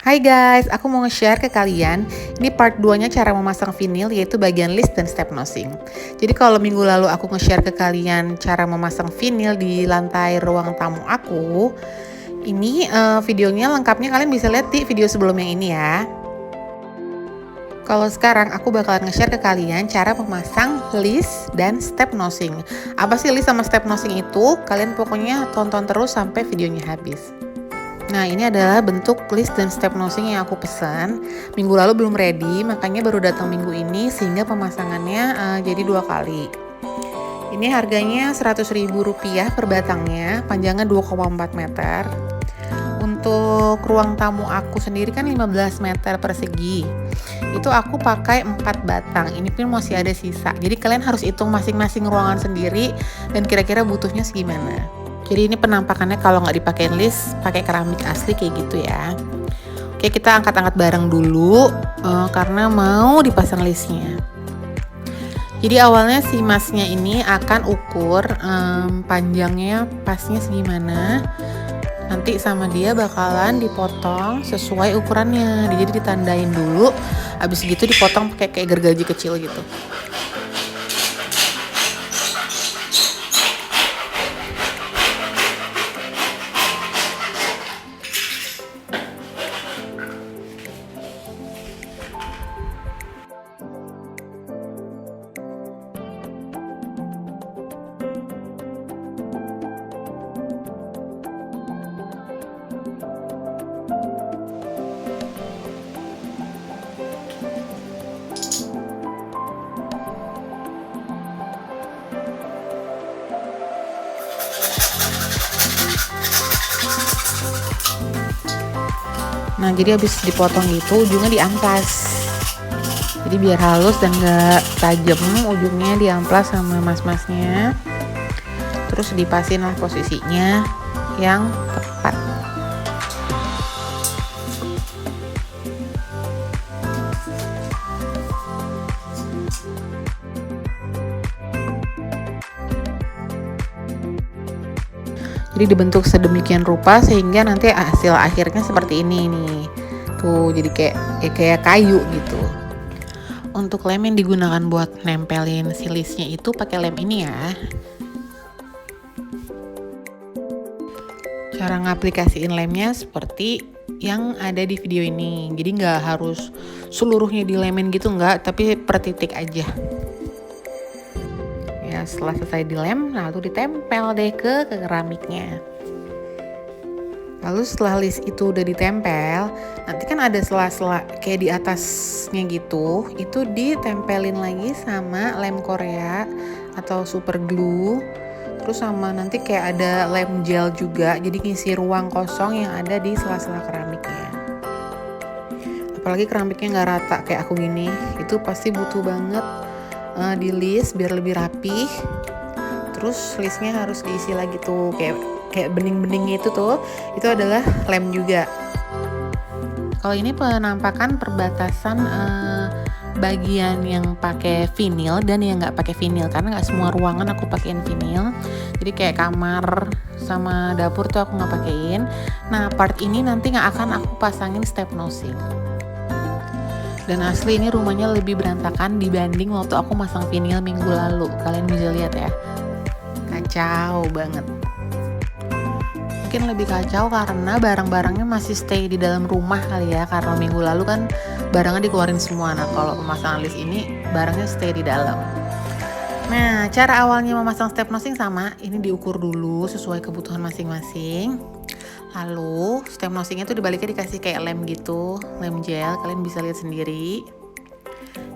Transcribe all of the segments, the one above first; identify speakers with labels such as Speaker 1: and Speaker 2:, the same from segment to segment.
Speaker 1: Hai guys, aku mau nge-share ke kalian, ini part 2-nya cara memasang vinil yaitu bagian list dan step nosing. Jadi kalau minggu lalu aku nge-share ke kalian cara memasang vinil di lantai ruang tamu aku, ini videonya lengkapnya kalian bisa lihat di video sebelum yang ini ya. Kalau sekarang aku bakalan nge-share ke kalian cara memasang list dan step nosing. Apa sih list sama step nosing itu? Kalian pokoknya tonton terus sampai videonya habis. Nah, ini adalah bentuk list dan step nosing yang aku pesan. Minggu lalu belum ready, makanya baru datang minggu ini sehingga pemasangannya jadi 2 kali. Ini harganya Rp100.000 per batangnya, panjangnya 2,4 meter. Untuk ruang tamu aku sendiri kan 15 meter persegi. Itu aku pakai 4 batang. Ini pun masih ada sisa. Jadi kalian harus hitung masing-masing ruangan sendiri dan kira-kira butuhnya segimana. Jadi ini penampakannya kalau nggak dipakein list, pakai keramik asli kayak gitu ya. Oke, kita angkat-angkat bareng dulu karena mau dipasang listnya. Jadi awalnya si masnya ini akan ukur panjangnya pasnya segimana. Nanti sama dia bakalan dipotong sesuai ukurannya. Jadi ditandain dulu, habis gitu dipotong pakai kayak gergaji kecil gitu. Nah, jadi habis dipotong gitu ujungnya diamplas. Jadi biar halus dan gak tajam, ujungnya diamplas sama mas-masnya. Terus dipasin lah posisinya yang tepat. Jadi dibentuk sedemikian rupa sehingga nanti hasil akhirnya seperti ini nih. Tuh, jadi kayak kayu gitu. Untuk lem yang digunakan buat nempelin si listnya itu pakai lem ini ya. Cara ngaplikasiin lemnya seperti yang ada di video ini. Jadi nggak harus seluruhnya dilemin gitu nggak, tapi per titik aja. Ya, setelah selesai dilem, lalu ditempel deh ke keramiknya. Lalu setelah list itu udah ditempel, nanti kan ada sela-sela kayak di atasnya gitu, itu ditempelin lagi sama lem Korea atau super glue. Terus sama nanti kayak ada lem gel juga, jadi ngisi ruang kosong yang ada di sela-sela keramiknya. Apalagi keramiknya nggak rata kayak aku gini, itu pasti butuh banget di list biar lebih rapih. Terus listnya harus diisi lagi tuh kayak bening-beningnya itu adalah lem juga. Kalau ini penampakan perbatasan bagian yang pakai vinil dan yang nggak pakai vinil, karena nggak semua ruangan aku pakein vinil. Jadi kayak kamar sama dapur tuh aku nggak pakein. Nah, part ini nanti nggak akan aku pasangin step nosing. Dan asli ini rumahnya lebih berantakan dibanding waktu aku masang vinil minggu lalu. Kalian bisa lihat ya, kacau banget. Mungkin lebih kacau karena barang-barangnya masih stay di dalam rumah kali ya, karena minggu lalu kan barangnya dikeluarin semua. Nah, kalau pemasangan list ini barangnya stay di dalam. Nah, cara awalnya memasang step nosing sama, ini diukur dulu sesuai kebutuhan masing-masing. Lalu step nosingnya tuh dibaliknya dikasih kayak lem gitu, lem gel, kalian bisa lihat sendiri.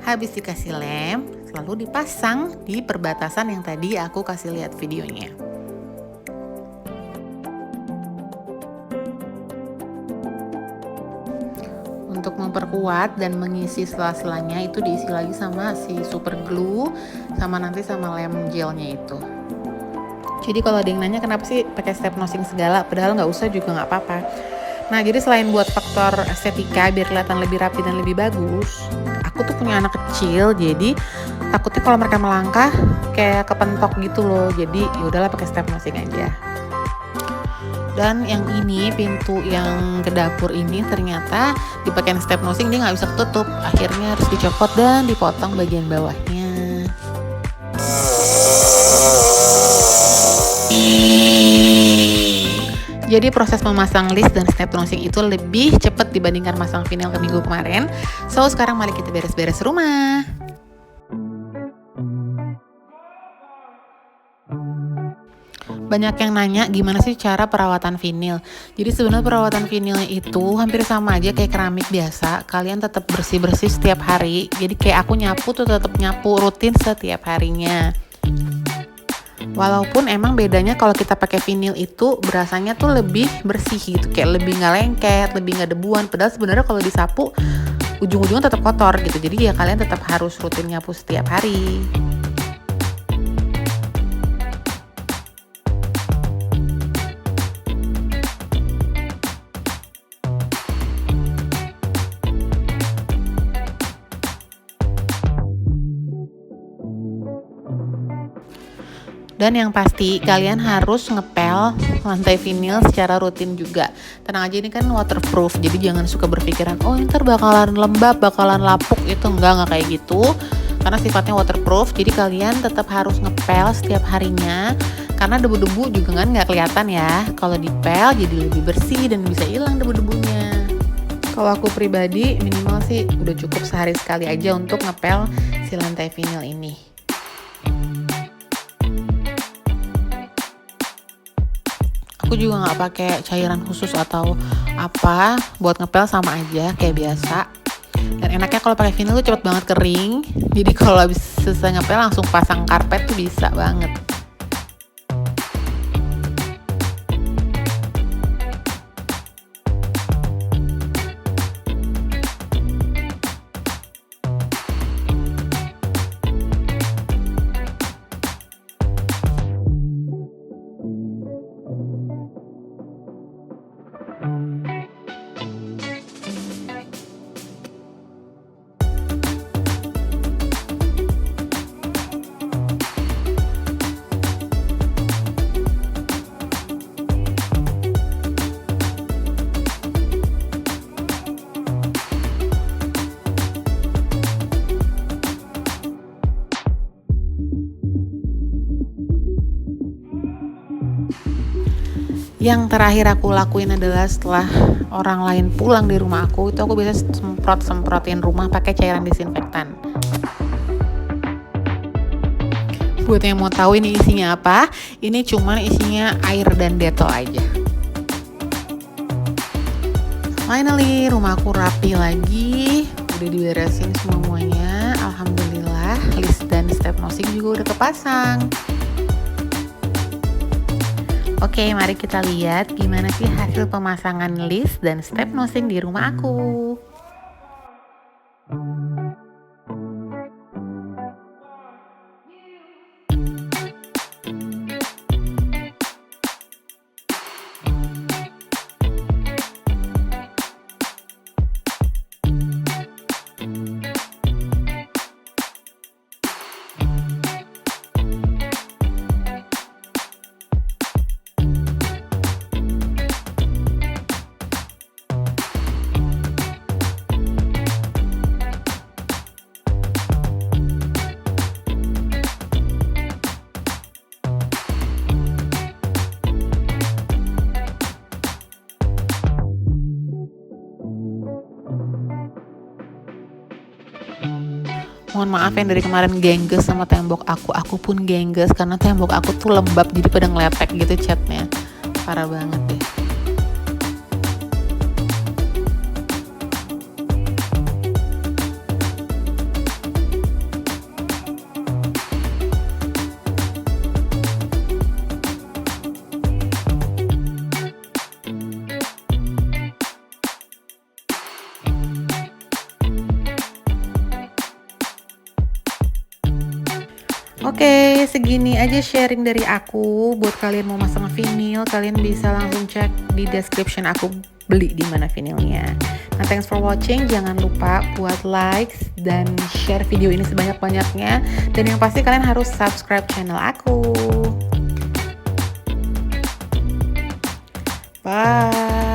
Speaker 1: Habis dikasih lem, lalu dipasang di perbatasan yang tadi aku kasih lihat videonya. Untuk memperkuat dan mengisi sela-selanya itu diisi lagi sama si super glue sama nanti sama lem gelnya itu. Jadi kalau ada yang nanya kenapa sih pakai step nosing segala, padahal nggak usah juga nggak apa-apa. Nah, jadi selain buat faktor estetika biar kelihatan lebih rapi dan lebih bagus, aku tuh punya anak kecil, jadi takutnya kalau mereka melangkah kayak kepentok gitu loh. Jadi yaudahlah pakai step nosing aja. Dan yang ini, pintu yang ke dapur ini ternyata dipakein step nosing, dia nggak bisa ketutup. Akhirnya harus dicopot dan dipotong bagian bawahnya. Jadi proses memasang list dan step nosing itu lebih cepat dibandingkan masang vinyl ke minggu kemarin. So sekarang mari kita beres-beres rumah. Banyak yang nanya gimana sih cara perawatan vinil. Jadi sebenarnya perawatan vinilnya itu hampir sama aja kayak keramik biasa. Kalian tetap bersih-bersih setiap hari. Jadi kayak aku nyapu tuh tetap nyapu rutin setiap harinya. Walaupun emang bedanya kalau kita pakai vinil itu berasanya tuh lebih bersih gitu, kayak lebih nggak lengket, lebih nggak debuan. Padahal sebenarnya kalau disapu ujung-ujungnya tetap kotor gitu. Jadi ya kalian tetap harus rutin nyapu setiap hari. Dan yang pasti kalian harus ngepel lantai vinil secara rutin juga. Tenang aja, ini kan waterproof, jadi jangan suka berpikiran oh ntar bakalan lembab, bakalan lapuk. Itu enggak kayak gitu, karena sifatnya waterproof. Jadi kalian tetap harus ngepel setiap harinya, karena debu-debu juga kan nggak kelihatan ya. Kalau dipel jadi lebih bersih dan bisa hilang debu-debunya. Kalau aku pribadi minimal sih udah cukup sehari sekali aja untuk ngepel si lantai vinil ini. Aku juga nggak pakai cairan khusus atau apa, buat ngepel sama aja kayak biasa. Dan enaknya kalau pakai vinil tuh cepet banget kering. Jadi kalau habis selesai ngepel langsung pasang karpet tuh bisa banget. Yang terakhir aku lakuin adalah setelah orang lain pulang di rumah aku, itu aku biasa semprotin rumah pakai cairan disinfektan. Buat yang mau tahu ini isinya apa, ini cuma isinya air dan detol aja. Finally, rumahku rapi lagi, udah diberesin semuanya. Alhamdulillah, list dan step nosing juga udah kepasang. Oke, mari kita lihat gimana sih hasil pemasangan list dan step nosing di rumah aku. Mohon maaf yang dari kemarin gengges sama tembok aku pun gengges karena tembok aku tuh lembab jadi pada ngelepek gitu catnya. Parah banget deh. Oke, segini aja sharing dari aku. Buat kalian mau masang vinil, kalian bisa langsung cek di description aku beli di mana vinilnya. Nah, thanks for watching. Jangan lupa buat like dan share video ini sebanyak-banyaknya. Dan yang pasti kalian harus subscribe channel aku. Bye.